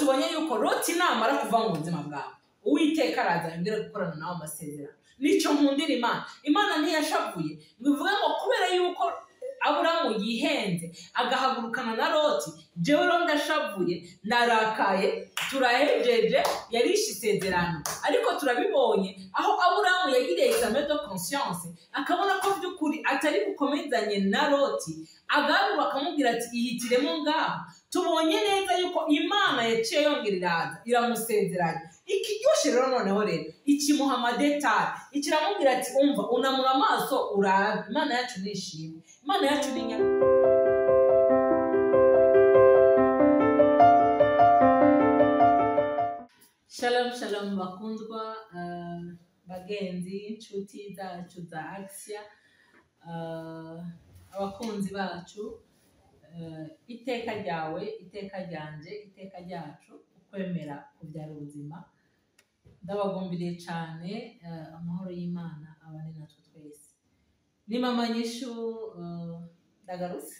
tubonye yuko Loti namara kuva mu buzima bwawe Uwiteka araza yongera gukorana nawe amasezerano. Nico nkundira Imana ntiyashavuye ngo ivuga ngo kubera yuko Aburamu yihenze agahagurukana na Loti, jewe ro ndashavuye ndarakaye, turahejeje yarishe isezerano. Ariko turabibonye aho Aburamu yagiriye examen de conscience akabona ko by'ukuri atari bukomezanye na Loti, agaruka akamubwira ati ihitiremo ngaha. Tubonye neza yuko Imana yaciye yongera iraza iramusezeranya. Ikiryoshe rero noneho rero ikimuha amadetari, ikiramubwira ati umva unamura amaso urabe. Imana yacu nishimwe, Imana yacu ni Shalom shalom bakundwa bagenzi inshuti zacu za Axia, abakunzi bacu, iteka ryawe, iteka ryanje, iteka ryacu, ukwemera kubyara ubuzima. Ndabagumbiriye cyane amahoro y'Imana abane natwe twese. Ni mama Nyishu ndagarutse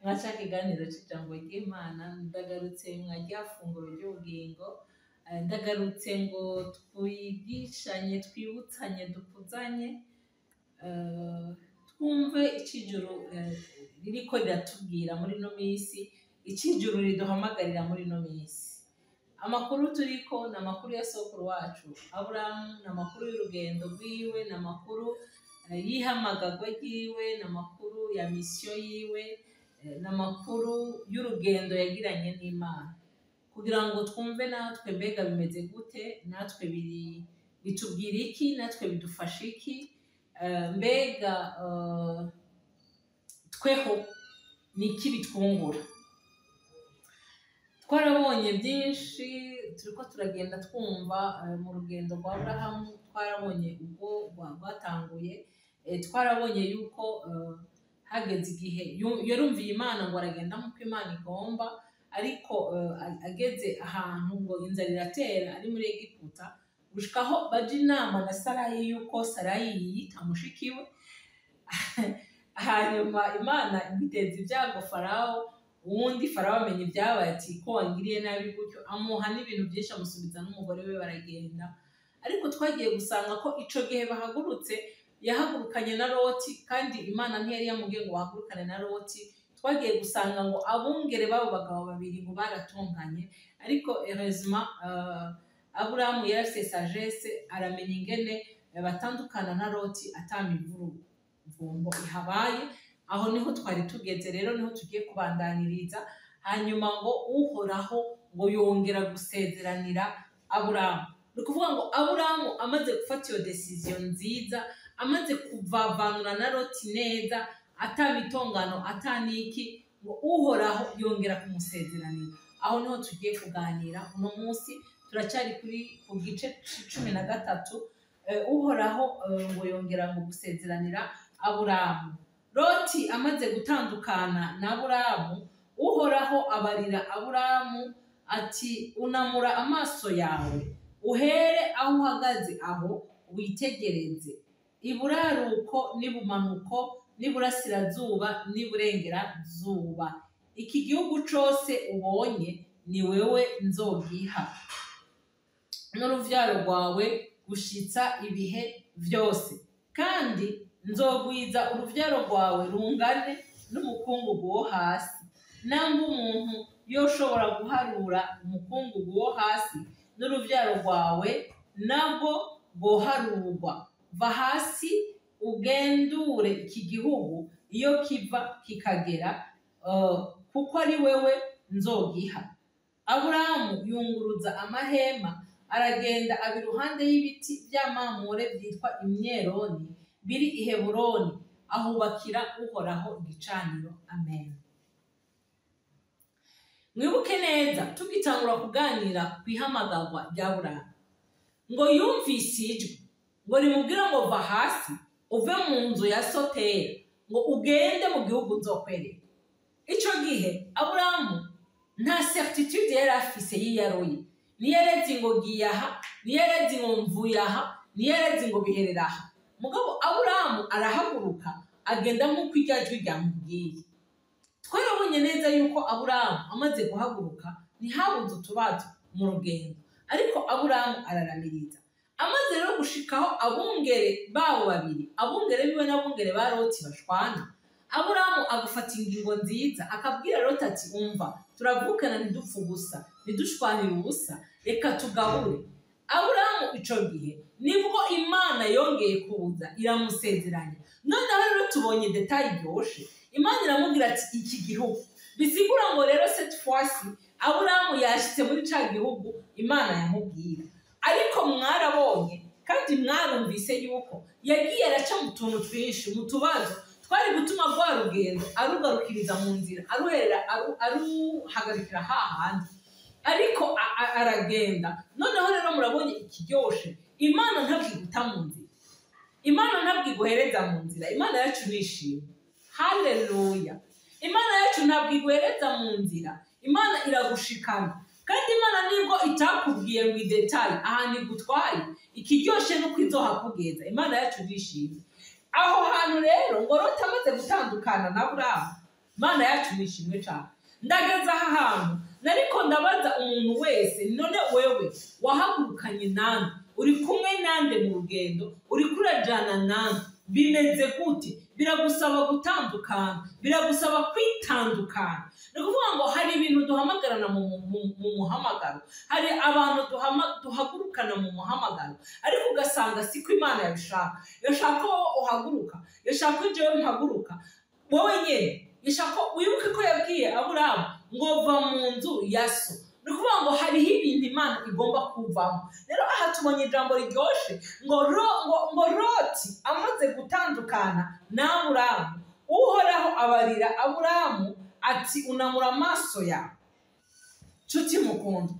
mwashaka iganiro cy'ijambo ry'Imana, ndagarutse mwajya funguro ry'ubugingo, ndagarutse ngo twigishanye, twibutsanye, dukuzanye, twumve icijuru ririko riratubwira muri no minsi, icijuru riduhamagarira muri no minsi. Amakuru turiko na makuru ya sokuru wacu Aburamu, na makuru y'urugendo rwiwe, na makuru yihamagagwa ryiwe, na makuru ya mission yiwe, na makuru y'urugendo yagiranye n'Imana, kugira ngo twumve natwe mbega bimeze gute, natwe bitubwira iki, natwe bidufasha iki, mbega tweho niki bitwungura. Twarabonye byinshi, turiko turagenda twumva mu rugendo rwa Aburahamu, twarabonye ubwo rwatanguye, twarabonye yuko hageze igihe yarumviye Imana ngo aragenda nk'uko Imana igomba, ariko ageze ahantu ngo inzara iratera ari muri Egiputa, gushikaho baje inama na Sarayi yuko Sarayi yiyita mushikiwe. Hanyuma Imana igiteza ibyago Farawo, uwundi Farawo amenye ibyabaye ati ko wangiriye nabi gutyo, amuha n'ibintu byinshi, amusubiza n'umugore we baragenda. Ariko twagiye gusanga ko ico gihe bahagurutse yahagurukanye na Loti, kandi Imana ntiyari yamubwiye ngo bahagurukane na Loti. Twagiye gusanga ngo abungere babo bagabo babiri ngo baratunganye, ariko heureusement Aburamu yarafise sagesse, aramenya ingene batandukana na Loti atamivuruvumbo ihabaye. Aho niho twari tugeze rero, niho tugiye kubandaniriza. Hanyuma ngo Uhoraho ngo yongera gusezeranira Aburamu. Ni ukuvuga ngo Aburamu amaze gufata iyo decision nziza, amaze kuvavanura na Loti neza, atamitongano ataniki, ngo Uhoraho yongera kumusezeranira. Aho niho tugiye kuganira uno munsi. Turacyari ku gice 13. Uhoraho ngo yongera ngo gusezeranira Aburamu. Loti amaze gutandukana na Aburamu, Uhoraho abarira Aburamu ati unamura amaso yawe uhere aho uhagaze aho witegereze iburaruko n'ibumanuko n'iburasirazuba n'iburengerazuba. Iki gihugu cose ubonye ni wewe nzogiha n'uruvyaro rwawe gushitsa ibihe vyose, kandi nzogwiza uruvyaro rwawe rungane n'umukungugu wo hasi. Namba umuntu yoshobora guharura umukungugu wo hasi, n'uruvyaro rwawe nabwo rwoharurwa. Va hasi ugendure iki gihugu iyo kiva kikagera, kuko ari wewe nzogiha. Aburamu yunguruza amahema, aragenda aba iruhande y'ibiti by'amamure byitwa imyeroni biri i Heburoni, ahubakira Uhoraho igicaniro. Amen. Mwibuke neza tugitangura kuganira kwihamagarwa rya Aburamu, ngo yumvise ijwi ngo rimubwira ngo va hasi uve mu nzu ya Sotera ngo ugende mu gihugu nzokwereka. Ico gihe Aburamu nta certitude yari afise yiyaroye, niyarezi ngo giyaha, niyarezi ngo mvuyaha, niyarezi ngo bihereraha. Mugabo Aburamu arahaguruka agenda nk'uko irya jwi ryamubwiye. Twarabonye neza yuko Aburamu amaze guhaguruka ntihabuze utubazo mu rugendo, ariko Aburahamu araramiriza. Amaze rero gushikaho abungere babo babiri, abungere biwe n'abungere ba Loti bashwana, Aburahamu agafata ingingo nziza akabwira Loti ati umva, turavukana ntidupfa ubusa, ntidushwanire ubusa, reka tugabure. Aburahamu ico gihe nibwo Imana yongeye kuza iramusezeranya. Noneho rero tubonye detail iryoshe. Imana iramubwira ati iki gihugu, bisigura ngo rero cette fois-ci Aburahamu yashitse muri ca gihugu Imana yamubwira. Ariko mwarabonye kandi mwarumvise yuko yagiye araca mu tuntu twinshi, mu tubazo twari gutuma rwa rugendo arugarukiriza mu nzira, aruhagarikira hahandi, ariko aragenda. Noneho rero murabonye ikiryoshe, Imana ntabwo iguta mu nzira, Imana ntabwo iguhereza mu nzira. Imana yacu nishimye, haleluya. Imana yacu ntabwo iguhereza mu nzira, Imana iragushikana. Kandi Imana nibwo itakubwiye ngo idetaye ahantu igutwaye, ikiryoshe nuko izohakugeza. Imana yacu nishimye. Aho hantu rero ngo Loti amaze gutandukana na Aburahamu, Imana yacu nishimwe cyane. Ndageze aha hantu nariko ndabaza umuntu wese, none wewe wahagurukanye nande, uri kumwe nande mu rugendo, uri kurajana nande, bimeze gute? Biragusaba gutandukana, biragusaba kwitandukana. Ni ukuvuga ngo hari ibintu duhamagarana mu muhamagaro, hari abantu duhagurukana mu muhamagaro, ariko ugasanga siko Imana yabishaka. Yashaka wowe uhaguruka, yashaka ko jewe mpaguruka, wowe nyene yashaka. Wibuke ko yabwiye Aburahamu ngo va mu nzu ya so. Ni ukuvuga ngo hariho ibintu Imana igomba kuvamo. Rero aha tubonye ijambo riryoshe ngo Loti amaze gutandukana na Aburahamu, Uhoraho abarira Aburahamu ati unamura amaso yawe. Nshuti mukunda,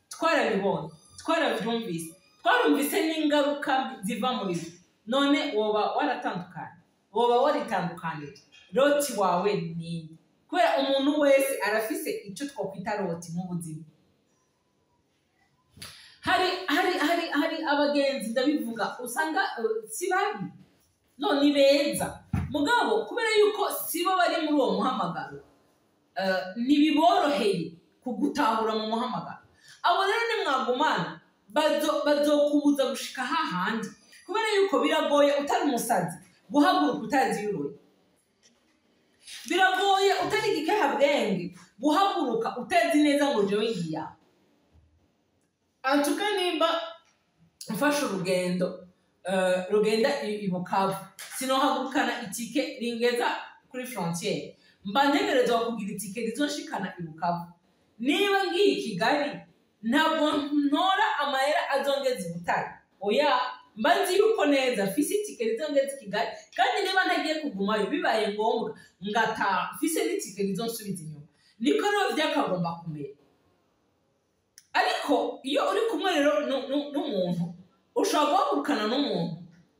twarabibonye, twarabyumvise, twarumvise n'ingaruka ziva muri byo. None woba waratandukanye, woba waritandukanije, Loti wawe ni kubera umuntu wese arafise icyo twokwita Loti mu buzima. Hari abagenzi ndabivuga usanga si babi, none beza mugabo kubera yuko sibo bari muri uwo muhamagaro, ntibiboroheye kugutahura mu muhamagaro. Abo rero nimwagumana bazokubuza gushika hahandi, kubera yuko biragoye utari umusazi guhaguruka utazi yuroye, biragoye utari igikehabwenge guhaguruka utazi neza ngo jewe ngiya. Antuka nimba mfashe urugendo rugenda i Bukavu, sinohagurukana itike ringeza kuri frontiere, mba ntegerezwa kugira itike rizonshikana i Bukavu. Niba ngiye i Kigali ntabwo ntora amahera azongeza i Butare, oya, mba nzi yuko neza mfise itike rizongeza i Kigali, kandi niba ntagiye kugumayo bibaye ngombwa ngataha mfise n'itike rizonsubiza inyuma. Niko rero vyakagomba kumera. Ariko iyo uri kumwe rero n'umuntu, ushobora guhagurukana n'umuntu,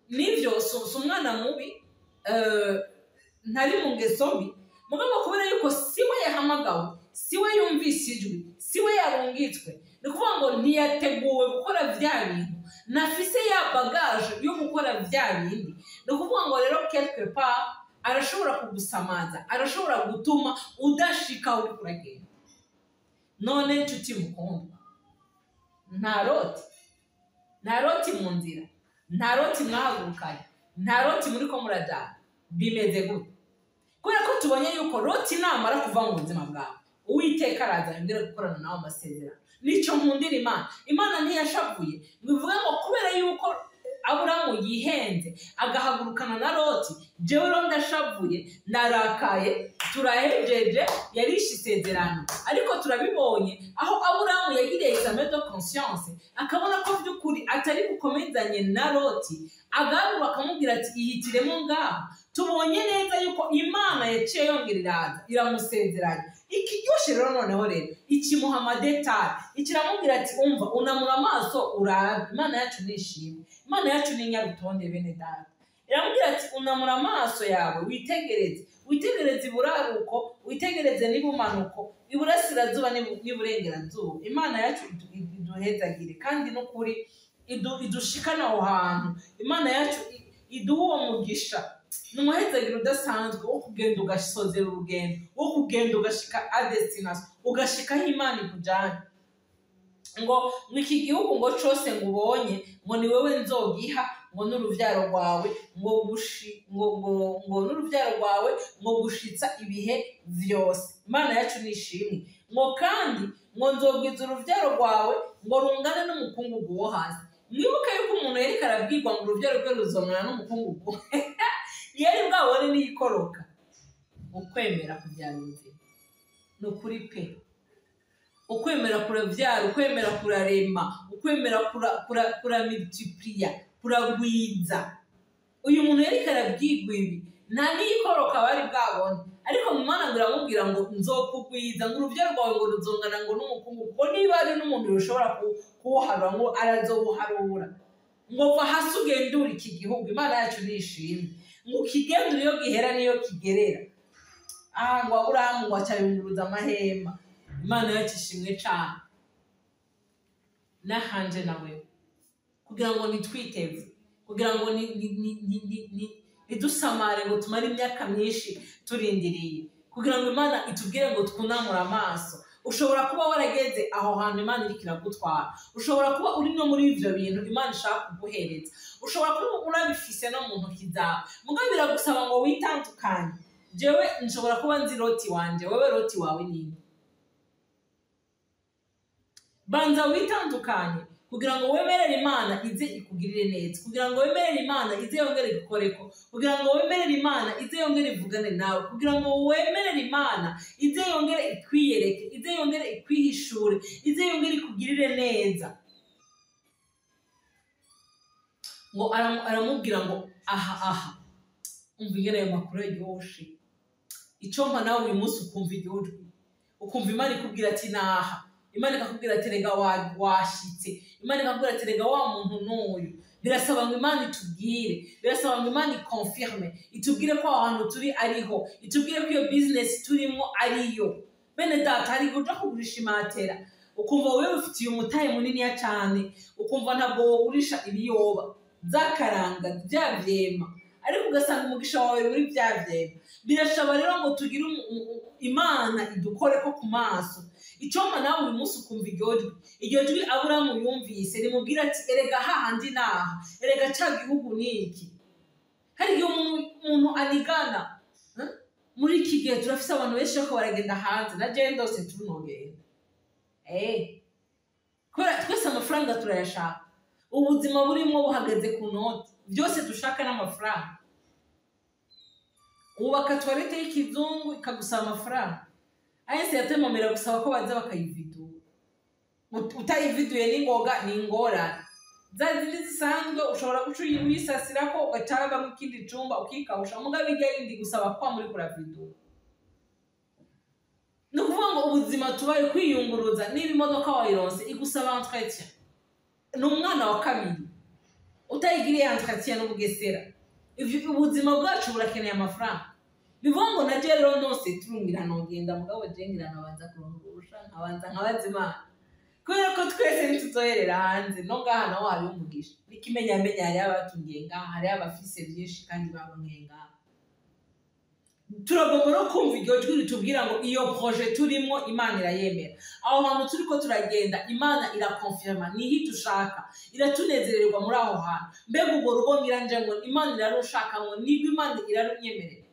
nivyo si umwana mubi, ntari mu ngeso mbi, mugabo kubera yuko siwe yahamagawe, siwe yumvise ijwi, siwe yarungitswe, ni ukuvuga ngo ntiyateguwe gukora vya bintu, nafise ya bagage yo gukora vya bindi. Ni ukuvuga ngo rero quelque part arashobora kugusamaza, arashobora gutuma udashika uri kuragenda. None nshuti mukunda, nta Loti mu nzira, nta Loti mwahagurukanye, nta Loti muriko murajana, bimeze gute? Kubera ko tubonye yuko Loti namara kuva mu buzima bwawe, Uwiteka araza yongera gukorana nawe amasezerano. Nico nkundira Imana. Imana ntiyashavuye bivuga ngo kubera yuko Aburahamu yihenze agahagurukana na Loti, jewe rero ndashavuye, narakaye, turahejeje, yarishe isezerano. Ariko turabibonye aho Aburahamu yagiriye examen de conscience, akabona ko by'ukuri atari bukomezanye na Loti, agaruka akamubwira ati iyitiremo ngaho. Tubonye neza yuko Imana yaciye yongera iraza iramusezeranya. Ikiryoshe rero noneho rero ikimuha amadetaye, ikiramubwira ati umva, unamura amaso urabe. Imana yacu nishimwe, Imana yacu ni nyarutonde bene data. Iramubwira ati unamura amaso yawe witegereze iburaruko, witegereze n'ibumanuko, iburasirazuba n'iburengerazuba. Imana yacu iduhezagire kandi n'ukuri idushikana aho hantu. Imana yacu iduha uwo mugisha, ni umuhezagiro udasanzwe wo kugenda ugasozera urugendo, wo kugenda ugashika a destination, ugashikaho Imana ikujanye. Ngo iki gihugu ngo cose ngo ubonye ngo ni wewe nzogiha ngo n'uruvyaro rwawe ngo n'uruvyaro rwawe ngo gushitsa ibihe vyose. Imana yacu nishimwe. Ngo kandi ngo nzogwiza uruvyaro rwawe ngo rungane n'umukungugu wo hasi. Mwibuka yuko umuntu yariko arabwirwa ngo uruvyaro rwe ruzongana n'umukungugu yari bwabone n'iyikoroka. Ukwemera kuvyara ubuzima ni ukuri pe. Ukwemera kuravyara, ukwemera kurarema, ukwemera kuramultiplier, kuragwiza. Uyu muntu yariko arabwirwa ibi nta n'iyikoroka bari bwabone, ariko mu Mana ngo iramubwira ngo nzokugwiza, ngo uruvyaro rwawe ngo ruzongana ngo n'umukungugu. Ngo niba ari n'umuntu ushobora kuwuharura ngo arazobuharura. Ngo va hasi ugendure iki gihugu. Imana yacu nishimwe. Ngo ukigendure iyo gihera niyo kigerera. Ngo Aburahamu ngo acayunguruza amahema. Imana yacu ishimwe cane. Nahanje nawe kugira ngo nitwiteze, kugira ngo nidusamare ngo tumare imyaka myinshi turindiriye, kugira ngo Imana itubwire ngo twunamure amaso. Ushobora kuba warageze aho hantu Imana iriko iragutwara, ushobora kuba uri no muri ivyo bintu Imana ishaka kuguhereza, ushobora kuba unabifise no mu ntoki zawe, mugabo biragusaba ngo witandukanye. Jewe nshobora kuba nzi Loti wanje, wewe Loti wawe nini? Banza witandukanye kugira ngo wemerere Imana ize ikugirire neza, kugira ngo wemerere Imana ize yongere igukoreko, kugira ngo wemerere Imana ize yongere ivugane nawe, kugira ngo wemerere Imana ize yongere ikwiyereke, ize yongere ikwihishure, ize yongere ikugirire neza. Ngo aramubwira ngo aha umva ingene ayo makuru aryoshe. Icompa nawe uyu munsi ukumva igihugu, ukumva Imana ikubwira ati naha. Imana ikakubwira ati rega washitse. Imana ikakubwira ati rega wa muntu n'uyu. Birasaba ngo Imana itubwire, birasaba ngo Imana ikonfirme, itubwire ko ahantu turi ariho, itubwire ko iyo business turimo ariyo. Bene data, hari uja kugurisha imatera ukumva wewe ufitiye umutahe munini ya cane, ukumva ntabwo wogurisha ibiyoba zakaranga bya vyema, ariko ugasanga umugisha wawe muri bya vyema. Birashaba rero ngo tugire Imana idukoreko ku maso. Icompa nawe uyu munsi ukumva iryo jwi Aburahamu yumvise rimubwira ati erega hahandi naha, erega ca gihugu niki. Hari igihe umuntu anigana. Muri iki gihe turafise abantu benshi bako baragenda hanze, na jewe ndose turunogenda. Kubera twese amafaranga turayashaka, ubuzima burimwo buhagaze ku noti, byose dushaka n'amafaranga. Ubaka toilette y'ikizungu ikagusaba amafaranga. Ahese yatemamira gusaba ko baza bakayividura. Utayividuye n'ingoga n'ingorane. Zazindi zisanzwe ushobora guca uyisasirako ugacanga mu kindi cumba ukikawusha, mugabo irya yindi gusaba kwa muri kuravidura. Ni ukuvuga ngo ubuzima tubaye kwiyunguruza, niba imodoka wayironse igusaba entretien. Ni umwana wa kabiri utayigiriye entretien n'ubugesera. Ubuzima bwacu burakeneye amafaranga. Bivuga ngo naje rero ndose turungira nogenda, mugabo jengira nabanza kurungurusha, nkabanza Imana. Kubera ko twese nituzoherera hanze, no ngaha naho hari umugisha. N'ikimenyamenya hari abatungiye ngaha, hari abafise vyinshi kandi babonye ngaha. Turagomba no kumva iryo jwi ritubwira ngo iyo projet turimo Imana irayemera. Aho hantu turiko turagenda Imana irakonfirma nihi dushaka, iratunezererwa muri aho hantu. Mbega ubwo rugo ngiranje ngo Imana irarushaka ngo nibwo Imana irarunyemerera.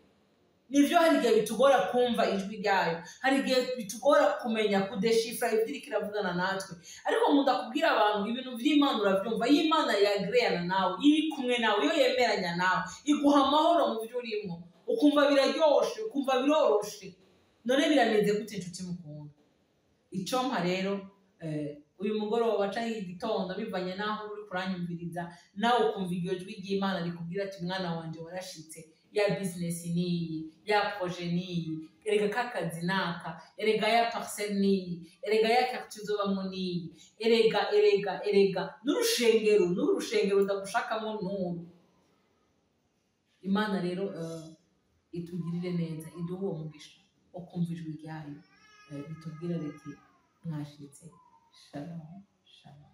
Nivyo hari igihe bitugora kumva ijwi ryayo, hari igihe bitugora kumenya kudeshifra ivyo iriko iravugana natwe, ariko mundakubwira abantu ibintu vy'Imana uravyumva. Y'Imana yagreyana nawe, iri kumwe nawe, iyo yemeranya nawe, iguha amahoro mu vyo urimo, ukumva biraryoshe, ukumva biroroshe. None birameze gute nshuti mukunda? Icompa rero uyu mugoroba canke igitondo bivanye naho uri kuranyumviriza, nawe ukumva iryo jwi ry'Imana rikubwira ati mwana wanje warashitse, ya business niyi, ya projet niyi, erega kakazi naka, erega ya parcelle niyi, erega ya quartier uzobamwo niyi, erega n'urushengero ndagushakamo n'uru. Imana rero itugirire neza, iduhe uwo mugisha wo kumva ijwi ryayo bitubwira riti mwashitse. Shalom, shalom.